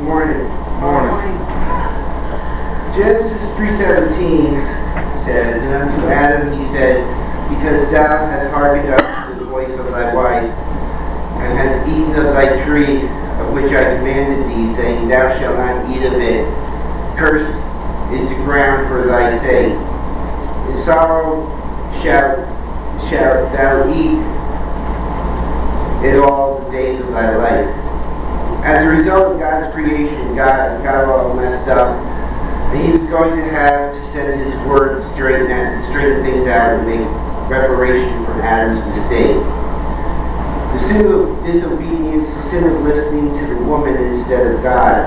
Morning. Morning. Genesis 3:17 says, "And unto Adam he said, Because thou hast hearkened unto the voice of thy wife, and hast eaten of thy tree of which I commanded thee, saying, Thou shalt not eat of it. Cursed is the ground for thy sake. In sorrow shalt thou eat it all the days of thy life." As a result of God's creation, God got all messed up, and he was going to have to send his word to straighten things out and make reparation for Adam's mistake. The sin of disobedience, the sin of listening to the woman instead of God.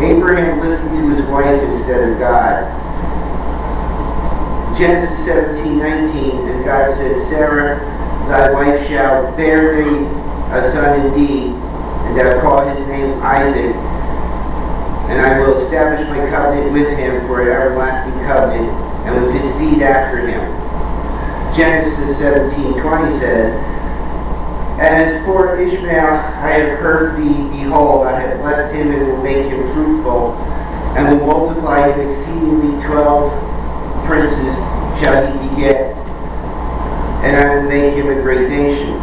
Abraham listened to his wife instead of God. Genesis 17:19, and God said, "Sarah, thy wife shall bear thee a son indeed, and thou call his name Isaac, and I will establish my covenant with him for an everlasting covenant, and with his seed after him." Genesis 17:20 says, "As for Ishmael, I have heard thee, behold, I have blessed him and will make him fruitful, and will multiply him exceedingly. 12 princes shall he beget, and I will make him a great nation."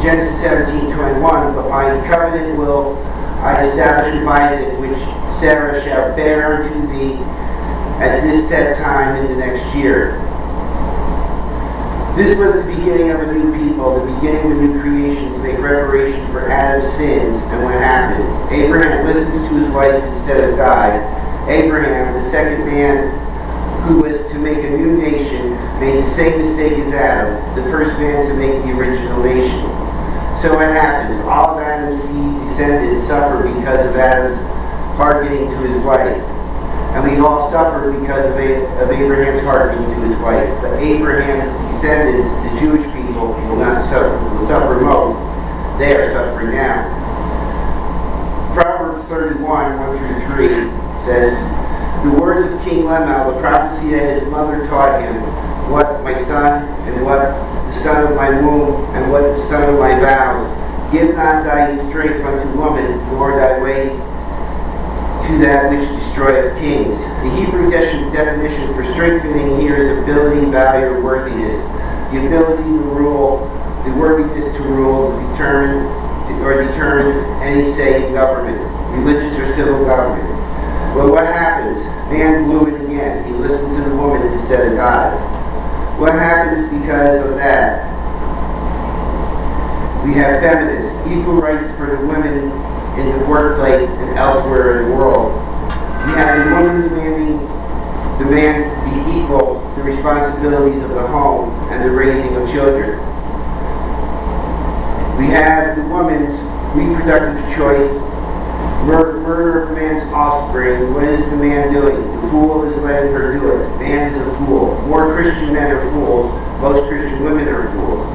Genesis 17:21, "But my covenant will I establish with Isaac, which Sarah shall bear unto thee at this set time in the next year." This was the beginning of a new people, the beginning of a new creation to make reparation for Adam's sins. And what happened? Abraham listens to his wife instead of God. Abraham, the second man who was to make a new nation, made the same mistake as Adam, the first man to make the original nation. So what happens? All of Adam's seed descendants suffer because of Adam's hearkening to his wife. And we all suffer because of Abraham's hearkening to his wife. But Abraham's descendants, the Jewish people, will suffer most. They are suffering now. Proverbs 31, 1-3 says, "The words of King Lemuel, the prophecy that his mother taught him, what my son, and what the son of my womb, and what the son of my vows. Give not thy strength unto woman, nor thy ways to that which destroyeth kings." The Hebrew definition for strengthening here is ability, value, or worthiness. The ability to rule, the worthiness to rule, to determine any say in government, religious or civil government. Well, what happens? Man blew it again. He listened to the woman instead of God. What happens because of that? We have feminists, equal rights for the women in the workplace and elsewhere in the world. We have the woman demanding the man be equal to the responsibilities of the home and the raising of children. We have the woman's reproductive choice, murder of man's offspring. What is the man doing? The fool is letting her do it. Man is a fool. More Christian men are fools. Most Christian women are fools.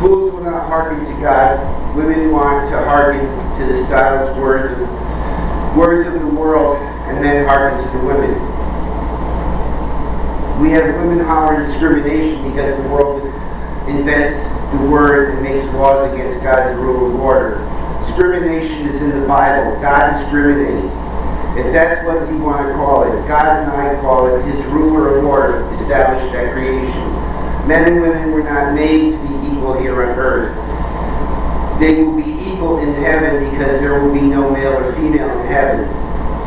Fools will not hearken to God. Women want to hearken to the stylish words of the world, and men hearken to the women. We have women holler discrimination because the world invents the word and makes laws against God's rule of order. Discrimination is in the Bible. God discriminates. If that's what you want to call it, God and I call it his ruler of order established at creation. Men and women were not made to be equal here on earth. They will be equal in heaven because there will be no male or female in heaven.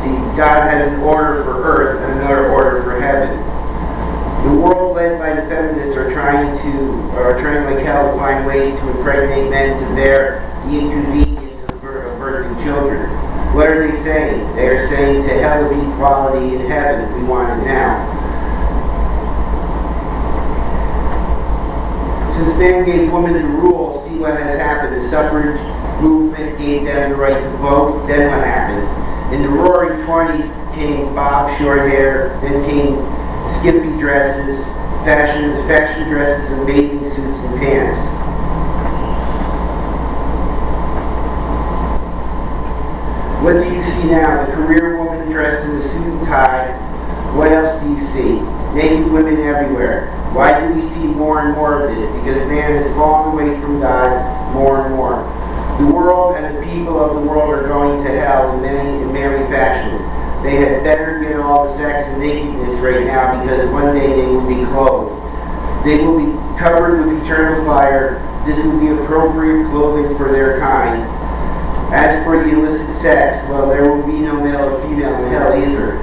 See, God has an order for earth and another order for heaven. The world led by the feminists are trying like hell to find ways to impregnate men to bear the inconvenience of birthing children. What are they saying? They are saying, to hell with equality in heaven. We want it now. Since man gave women the rule, see what has happened. The suffrage movement gave them the right to vote. Then what happened? In the roaring 20s came bob short hair, then came skimpy dresses, fashion dresses and bathing suits and pants. What do you see now? The career woman dressed in a suit and tie. What else do you see? Naked women everywhere. Why do we see more and more of this? Because man has fallen away from God more and more. The world and the people of the world are going to hell in many fashion. They had better get all the sex and nakedness right now, because one day they will be clothed. They will be covered with eternal fire. This will be appropriate clothing for their kind. As for the illicit sex, well, there will be no male or female in hell either.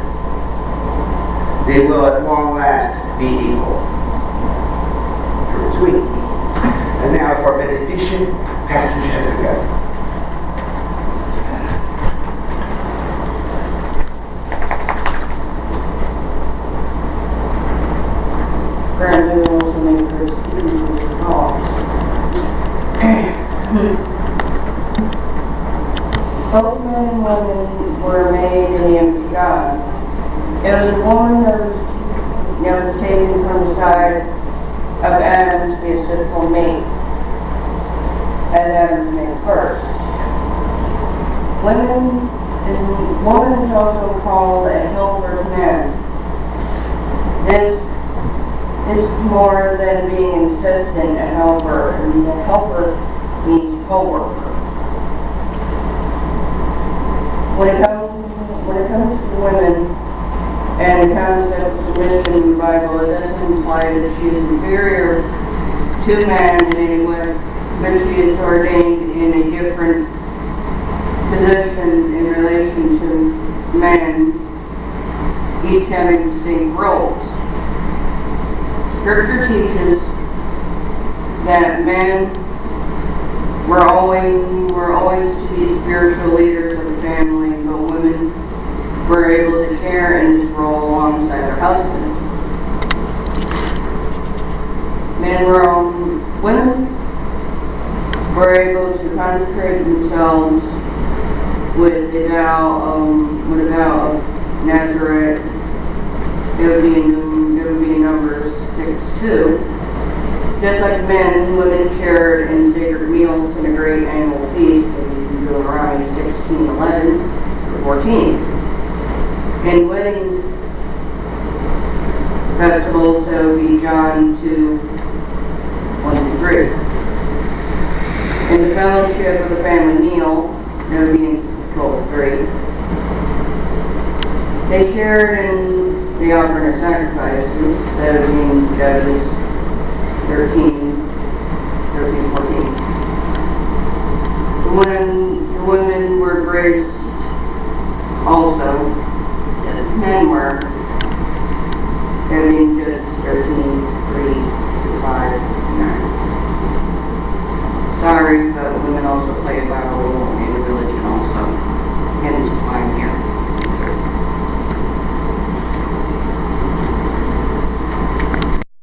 They will at long last be equal. Short and sweet. And now for benediction, Pastor Jessica. Brandon will also make her students calls. Both men and women were made in the image of God. It was a woman that was taken from the side of Adam to be a suitable mate, as Adam was made first. Woman is also called a helper to man. This is more than being an assistant, a helper, and a helper means co-worker. When it comes to women and the concept of submission in the Bible, it doesn't imply that she is inferior to man in any way, but she is ordained in a different position in relation to man, each having distinct roles. Scripture teaches that men were always to be spiritual leaders of the family, but women were able to share in this role alongside their husbands. Women were able to consecrate themselves with the vow of Nazareth. It would be in Numbers 6:2. Just like men, women shared in sacred meals in a great annual feast in Deuteronomy 16:11-14. In wedding festivals, that would be John 2:1-3. In the fellowship of the family meal, that would be in 12:3. They shared in the offering of sacrifices, that would be in Judges 13:14. The women were graced also, as men were, that would be in Judges 13:3-5-9. Sorry, but women also play a vital role